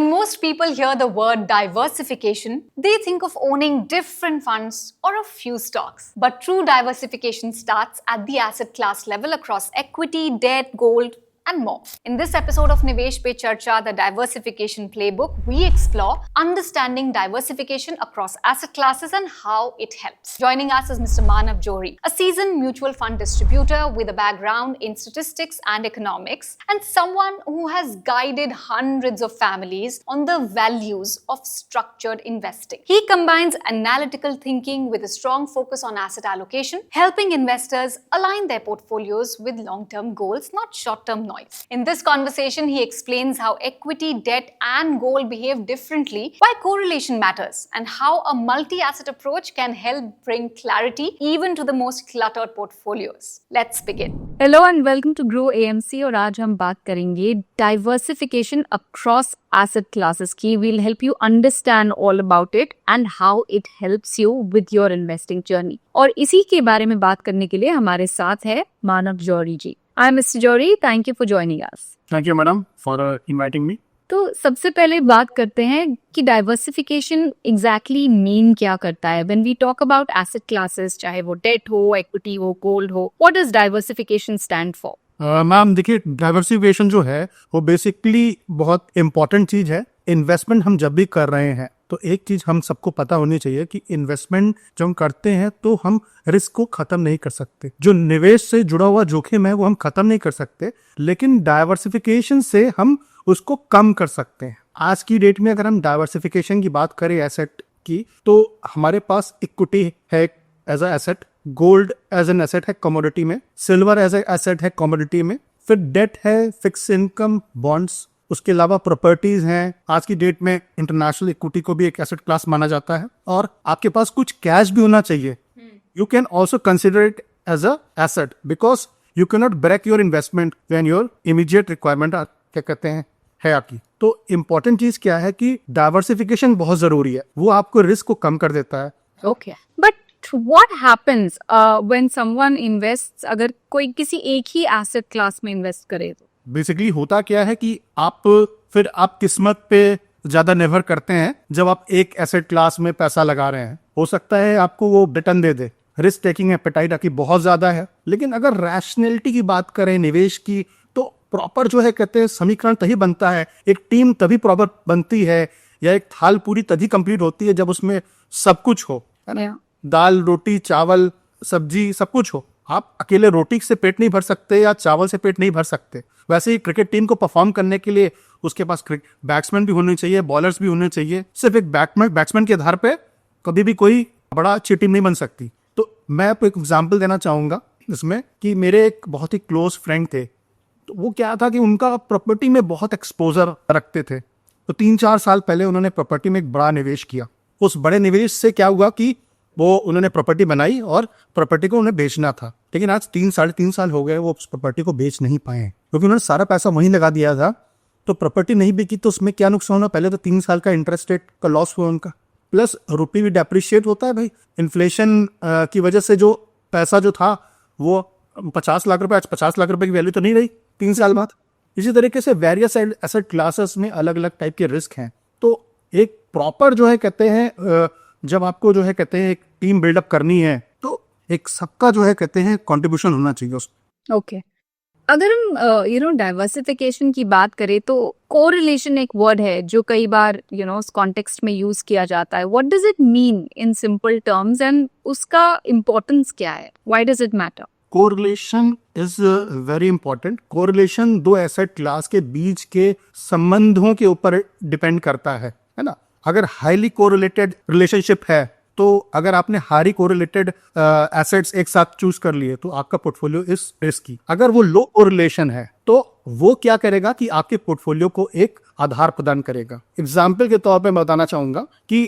When most people hear the word diversification, they think of owning different funds or a few stocks. But true diversification starts at the asset class level across equity, debt, gold, and more. In this episode of Nivesh Pe Charcha, the diversification playbook, we explore understanding diversification across asset classes and how it helps. Joining us is Mr. Manav Johri, a seasoned mutual fund distributor with a background in statistics and economics, and someone who has guided hundreds of families on the values of structured investing. He combines analytical thinking with a strong focus on asset allocation, helping investors align their portfolios with long-term goals, not short-term noise. In this conversation, he explains how equity, debt, and gold behave differently, why correlation matters, and how a multi-asset approach can help bring clarity even to the most cluttered portfolios. Let's begin. Hello and welcome to Grow AMC और आज हम बात करेंगे diversification across asset classes की. We'll help you understand all about it and how it helps you with your investing journey. और इसी के बारे में बात करने के लिए हमारे साथ है मानव जौहरी जी. Hi Mr. Johri, thank you for joining us. Thank you madam for inviting me. तो सबसे पहले बात करते हैं कि डाइवर्सिफिकेशन एग्जैक्टली मीन क्या करता है. When we talk about asset classes, चाहे वो डेट हो, इक्विटी हो, गोल्ड हो, what does diversification stand for? Ma'am देखिए, डाइवर्सिफिकेशन जो है वो बेसिकली बहुत इंपॉर्टेंट चीज है. इन्वेस्टमेंट हम जब भी कर रहे हैं तो एक चीज हम सबको पता होनी चाहिए कि इन्वेस्टमेंट जब हम करते हैं तो हम रिस्क को खत्म नहीं कर सकते. जो निवेश से जुड़ा हुआ जोखिम है वो हम खत्म नहीं कर सकते, लेकिन डाइवर्सिफिकेशन से हम उसको कम कर सकते हैं. आज की डेट में अगर हम डाइवर्सिफिकेशन की बात करें एसेट की, तो हमारे पास इक्विटी है as a asset, gold as an asset है कमोडिटी में, सिल्वर एज ए एसेट है कमोडिटी में, फिर डेट है, फिक्स इनकम, बॉन्ड्स, उसके अलावा प्रॉपर्टीज हैं. आज की डेट में इंटरनेशनल इक्विटी को भी एक एसेट क्लास माना जाता है, और आपके पास कुछ कैश भी होना चाहिए. You can also consider it as a asset because you can not break your investment when your immediate requirement क्या कहते हैं है आपकी. तो इम्पोर्टेंट चीज क्या है कि डाइवर्सिफिकेशन बहुत जरूरी है, वो आपको रिस्क को कम कर देता है. Okay, but what happens when someone invests, अगर कोई किसी एक ही एसेट क्लास में इन्वेस्ट करे तो? बेसिकली होता क्या है कि आप किस्मत पे ज्यादा निर्भर करते हैं. जब आप एक एसेट क्लास में पैसा लगा रहे हैं, हो सकता है आपको वो रिटर्न दे दे. रिस्क टेकिंग एपेटाइट आपकी बहुत ज्यादा है. लेकिन अगर रैशनैलिटी की बात करें निवेश की, तो प्रॉपर जो है कहते हैं समीकरण तभी बनता है, एक टीम तभी प्रॉपर बनती है, या एक थाल पूरी तभी कंप्लीट होती है जब उसमें सब कुछ हो, है ना. दाल, रोटी, चावल, सब्जी, सब कुछ हो. आप अकेले रोटी से पेट नहीं भर सकते या चावल से पेट नहीं भर सकते. वैसे ही क्रिकेट टीम को परफॉर्म करने के लिए उसके पास बैट्समैन भी होने चाहिए, बॉलर्स भी होने चाहिए. सिर्फ एक बैट्समैन के आधार पे कभी भी कोई बड़ा अच्छी टीम नहीं बन सकती. तो मैं आपको एक एग्जांपल देना चाहूंगा इसमें कि मेरे एक बहुत ही क्लोज फ्रेंड थे. तो वो क्या था कि उनका प्रॉपर्टी में बहुत एक्सपोजर रखते थे. तो 3-4 साल पहले उन्होंने प्रॉपर्टी में एक बड़ा निवेश किया. उस बड़े निवेश से क्या हुआ कि वो उन्होंने प्रॉपर्टी बनाई और प्रॉपर्टी को उन्हें बेचना था. लेकिन आज 3-3.5 साल हो गए वो उस प्रॉपर्टी को बेच नहीं पाए, क्योंकि उन्होंने सारा पैसा वहीं लगा दिया था. तो प्रॉपर्टी नहीं बिकी तो उसमें क्या नुकसान हुआ? पहले तो 3 साल का इंटरेस्ट रेट का लॉस हुआ उनका, प्लस रुपये भी डेप्रिशिएट होता है भाई. इन्फ्लेशन की वजह से जो पैसा जो था वो 50 लाख रुपए, आज 50 लाख रुपए की वैल्यू तो नहीं रही 3 साल बाद. इसी तरीके से वेरियस एसेट क्लासेस में अलग अलग टाइप के रिस्क हैं. तो एक प्रॉपर जो है कहते हैं जब आपको जो है कहते हैं एक टीम बिल्डअप करनी है, तो एक सबका जो है कहते हैं कंट्रीब्यूशन होना चाहिए उसमें. ओके, अगर हम डाइवर्सिफिकेशन की बात करें तो कोरिलेशन एक वर्ड है जो कई बार उस कॉन्टेक्स्ट में यूज किया जाता है. What does it mean in simple terms and उसका इम्पोर्टेंस क्या है? Why does it matter? Correlation is very important. Correlation दो एसेट क्लास के बीच के संबंधों के ऊपर डिपेंड करता है ना. अगर हाईली कोरिलेटेड रिलेशनशिप है, तो अगर आपने हाई कोरिलेटेड एसेट्स एक साथ चूज कर लिए तो आपका पोर्टफोलियो इज रिस्की. अगर वो लो कोरिलेशन है तो वो क्या करेगा कि आपके पोर्टफोलियो को एक आधार प्रदान करेगा. एग्जाम्पल के तौर पे मैं बताना चाहूंगा कि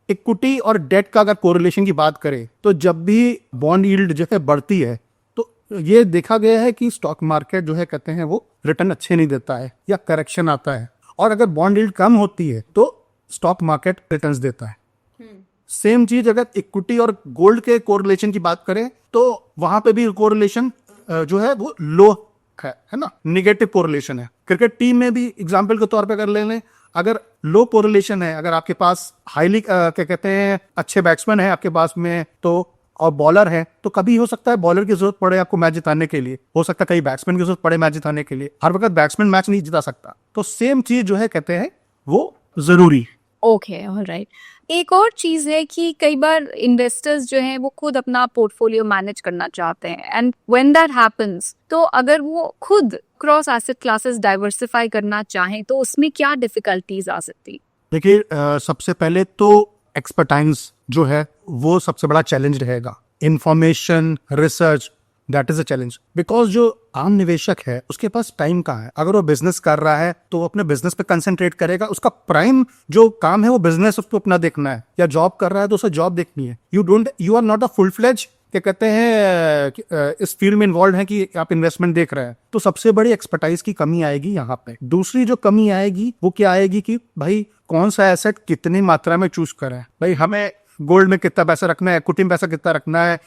इक्विटी और डेट का अगर कोरिलेशन की बात करें, तो जब भी बॉन्ड यील्ड जो है बढ़ती है, तो ये देखा गया है कि स्टॉक मार्केट जो है कहते हैं वो रिटर्न अच्छे नहीं देता है या करेक्शन आता है. और अगर बॉन्ड यील्ड कम होती है तो स्टॉक मार्केट रिटर्न्स देता है. सेम चीज अगर इक्विटी और गोल्ड के कोरिलेशन की बात करें, तो वहां पे भी कोरिलेशन जो है वो लो है ना, निगेटिव कोरिलेशन है. क्रिकेट टीम में भी एग्जांपल के तौर पे अगर ले लें, अगर लो कोरिलेशन है, अगर आपके पास हाईली क्या कहते हैं अच्छे बैट्समैन है आपके पास में तो और बॉलर है, तो कभी हो सकता है बॉलर की जरूरत पड़े आपको मैच जिताने के लिए, हो सकता है कहीं बैट्समैन की जरूरत पड़े मैच जिताने के लिए, हर वक्त बैट्समैन मैच नहीं जिता सकता। तो सेम चीज जो है कहते हैं वो जरूरी। Okay, alright. एक और चीज है कि कई बार इन्वेस्टर्स जो हैं वो खुद अपना पोर्टफोलियो मैनेज करना चाहते हैं, एंड व्हेन दैट हैपेंस, तो अगर वो खुद क्रॉस एसेट क्लासेस डाइवर्सिफाई करना चाहें तो उसमें क्या डिफिकल्टीज आ सकती? देखिए सबसे पहले तो एक्सपर्टाइज जो है वो सबसे बड़ा चैलेंज रहेगा। Information research that is a challenge, because जो आम निवेशक है उसके पास टाइम कहाँ है। अगर वो बिजनेस कर रहा है तो वो अपने बिजनेस पे कंसंट्रेट करेगा, उसका प्राइम जो काम है वो बिजनेस उसको अपना देखना है, या जॉब कर रहा है तो उसे जॉब देखनी है। You are not a full fledge क्या कहते हैं इस फील्ड में इन्वॉल्व है कि आप इन्वेस्टमेंट देख रहे हैं, तो सबसे बड़ी एक्सपर्टाइज की कमी आएगी यहाँ पे। दूसरी जो कमी आएगी वो क्या आएगी कि भाई कौन सा एसेट कितनी मात्रा में चूज करें। भाई हमें गोल्ड में कितना पैसा रखना है, इक्विटी में पैसा कितना रखना है,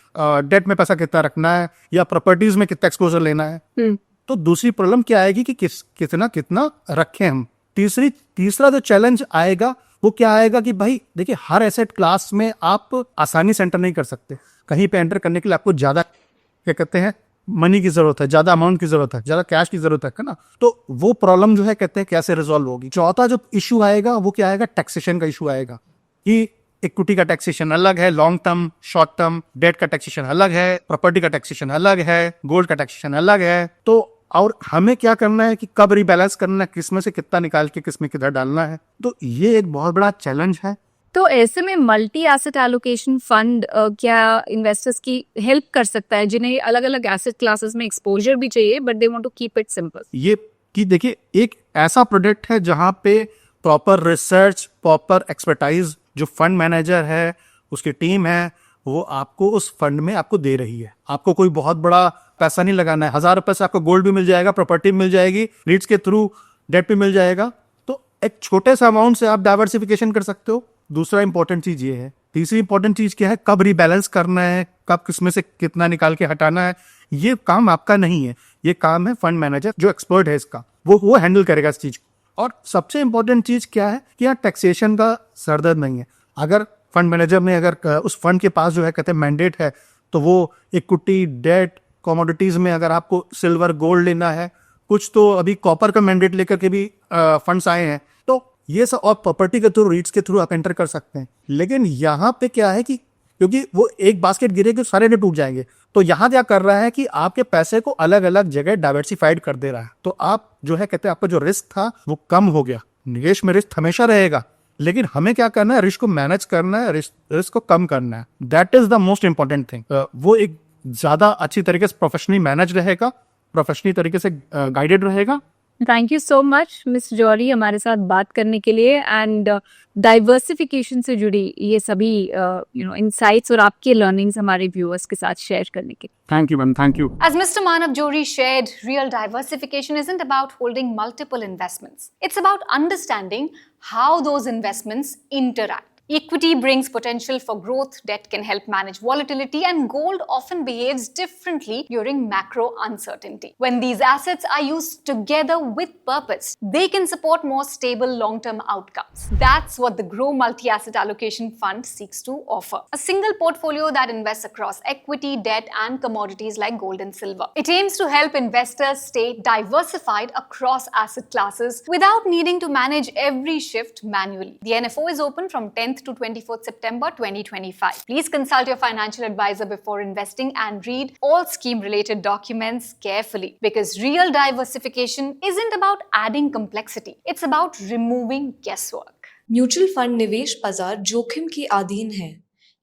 डेट में पैसा कितना रखना है, या प्रॉपर्टीज में कितना एक्सपोजर लेना है। तो दूसरी प्रॉब्लम क्या आएगी कि कितना कितना रखें हम। तीसरा जो चैलेंज आएगा वो क्या आएगा कि भाई देखिए हर एसेट क्लास में आप आसानी से एंटर नहीं कर सकते। कहीं पे एंटर करने के लिए आपको ज्यादा क्या कहते हैं मनी की जरूरत है, ज्यादा अमाउंट की जरूरत है, ज्यादा कैश की जरूरत है ना। तो वो प्रॉब्लम जो है कहते हैं कैसे रिजॉल्व होगी। चौथा जो इशू आएगा वो क्या आएगा, टैक्सेशन का इशू आएगा कि इक्विटी का टैक्सेशन अलग है, long term short term debt का टैक्सेशन अलग है, प्रॉपर्टी का टैक्सेशन अलग है, गोल्ड का टैक्सेशन अलग है। तो और हमें क्या करना है कि कब रिबैलेंस करना है, किसमें से कितना निकाल के किसमें किधर डालना है। तो ये एक बहुत बड़ा चैलेंज है। तो ऐसे में मल्टी एसेट एलोकेशन फंड क्या इन्वेस्टर्स की हेल्प कर सकता है जिन्हें अलग अलग एसेट क्लासेस में एक्सपोजर भी चाहिए but they want to keep it simple? ये कि देखिए एक ऐसा प्रोडक्ट है जहां पे प्रॉपर रिसर्च, प्रॉपर एक्सपर्टाइज जो फंड मैनेजर है उसकी टीम है वो आपको उस फंड में आपको दे रही है। आपको कोई बहुत बड़ा पैसा नहीं लगाना है, 1000 रुपए से आपको गोल्ड भी मिल जाएगा, प्रॉपर्टी भी मिल जाएगी, रीट्स के थ्रू डेट भी मिल जाएगा। तो एक छोटे से अमाउंट से आप डाइवर्सिफिकेशन कर सकते हो। दूसरा इंपॉर्टेंट चीज ये है। तीसरी इंपॉर्टेंट चीज क्या है, कब रिबैलेंस करना है, कब किसमें से कितना निकाल के हटाना है, ये काम आपका नहीं है, ये काम है फंड मैनेजर जो एक्सपर्ट है इसका, वो हैंडल करेगा इस चीज को। और सबसे इंपॉर्टेंट चीज क्या है कि यहाँ टैक्सेशन का सरदर्द नहीं है। अगर फंड मैनेजर ने अगर उस फंड के पास जो है कहते हैं मैंडेट है तो वो इक्विटी डेट कमोडिटीज में अगर आपको सिल्वर गोल्ड लेना है, कुछ तो अभी कॉपर का मैंडेट लेकर के भी फंड्स आए हैं, तो ये सब और प्रॉपर्टी के थ्रू रीट्स के थ्रू आप एंटर कर सकते हैं। लेकिन यहाँ पे क्या है कि क्योंकि वो एक बास्केट गिरेगी सारे ने टूट जाएंगे, तो यहाँ क्या कर रहा है कि आपके पैसे को अलग अलग जगह डाइवर्सिफाइड कर दे रहा है। तो आप जो है कहते हैं आपका जो रिस्क था वो कम हो गया। निवेश में रिस्क हमेशा रहेगा, लेकिन हमें क्या करना है, रिस्क को मैनेज करना है, रिस्क को कम करना है। That is the most important thing. वो एक ज्यादा अच्छी तरीके से प्रोफेशनली मैनेज रहेगा, प्रोफेशनली तरीके से गाइडेड रहेगा। Thank you so much miss जॉरी हमारे साथ बात करने के लिए एंड डाइवर्सिफिकेशन से जुड़ी ये सभी इनसाइट्स और आपके लर्निंग्स हमारे व्यूअर्स के साथ शेयर करने के लिए। Thank you ma'am, thank you. As Mr. Manav Jori shared, real diversification isn't about holding multiple investments. It's about understanding how those investments interact. Equity brings potential for growth, debt can help manage volatility, and gold often behaves differently during macro uncertainty. When these assets are used together with purpose, they can support more stable long-term outcomes. That's what the Grow Multi-Asset Allocation Fund seeks to offer. A single portfolio that invests across equity, debt, and commodities like gold and silver. It aims to help investors stay diversified across asset classes without needing to manage every shift manually. The NFO is open from 10th to 24th September 2025. Please consult your financial advisor before investing and read all scheme-related documents carefully, because real diversification isn't about adding complexity. It's about removing guesswork. Mutual fund निवेश बाजार जोखिम की अधीन है।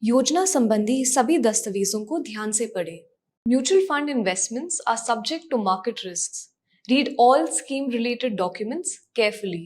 योजना संबंधी सभी दस्तावेजों को ध्यान से पढ़ें। Mutual fund investments are subject to market risks. Read all scheme-related documents carefully.